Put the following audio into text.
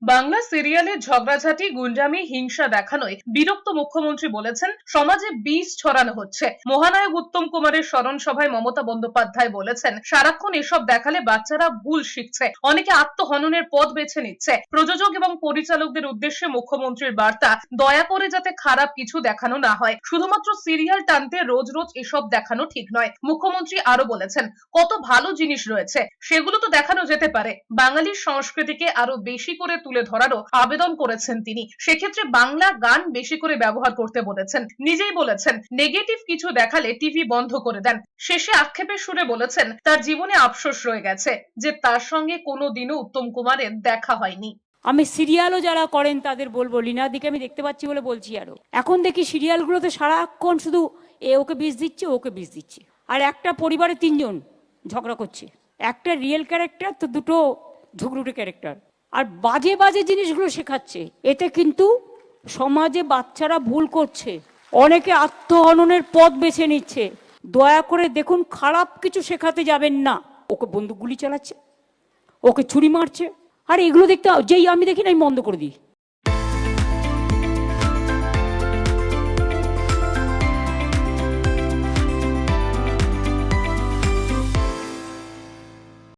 বাংলা সিরিয়ালে ঝগড়াঝাটি, গুন্ডামি, হিংসা দেখানোয় বিরক্ত মুখ্যমন্ত্রী বলেছেন, সমাজে বিষ ছড়ানো হচ্ছে। মহানায়ক উত্তম কুমারের স্মরণ সভায় মমতা বন্দ্যোপাধ্যায় বলেছেন, সারাক্ষণ এসব দেখালে বাচ্চারা ভুল শিখছে, অনেকে আত্মহননের পথ বেছে নিচ্ছে। প্রযোজক এবং পরিচালকদের উদ্দেশ্যে মুখ্যমন্ত্রীর বার্তা, দয়া করে যাতে খারাপ কিছু দেখানো না হয়। শুধুমাত্র সিরিয়াল টানতে রোজ রোজ এসব দেখানো ঠিক নয়। মুখ্যমন্ত্রী আরো বলেছেন, কত ভালো জিনিস রয়েছে, সেগুলো তো দেখানো যেতে পারে। বাঙালির সংস্কৃতিকে আরো বেশি করে তুলে ধরারও আবেদন করেছেন তিনি। সেক্ষেত্রে বাংলা গান বেশি করে ব্যবহার করতে বলেছেন। নিজেই বলেছেন, নেগেটিভ কিছু দেখালে টিভি বন্ধ করে দেন। শেষে আক্ষেপের সুরে বলেছেন, তার জীবনে আফসোস রয়ে গেছে যে তার সঙ্গে কোনোদিনও উত্তম কুমারের দেখা হয়নি। আমি সিরিয়ালও যারা করেন তাদের বলবো, লীনাদিকে আমি দেখতে পাচ্ছি বলে বলছি। আরো এখন দেখি সিরিয়ালগুলোতে সারাক্ষণ শুধু ওকে বিষ দিচ্ছে, ওকে বিষ দিচ্ছে, আর একটা পরিবারে তিনজন ঝগড়া করছে। একটা রিয়েল ক্যারেক্টার তো দুটো ঝুগড়ুটে ক্যারেক্টার, আর বাজে বাজে জিনিসগুলো শেখাচ্ছে। এতে কিন্তু সমাজে বাচ্চারা ভুল করছে, অনেকে আত্মহননের পথ বেছে নিচ্ছে। দয়া করে দেখুন, খারাপ কিছু শেখাতে যাবেন না। ওকে বন্দুক গুলি চালাচ্ছে, ওকে ছুরি মারছে, আর এগুলো দেখতে যেই আমি দেখি না, আমি বন্ধ করে দিই।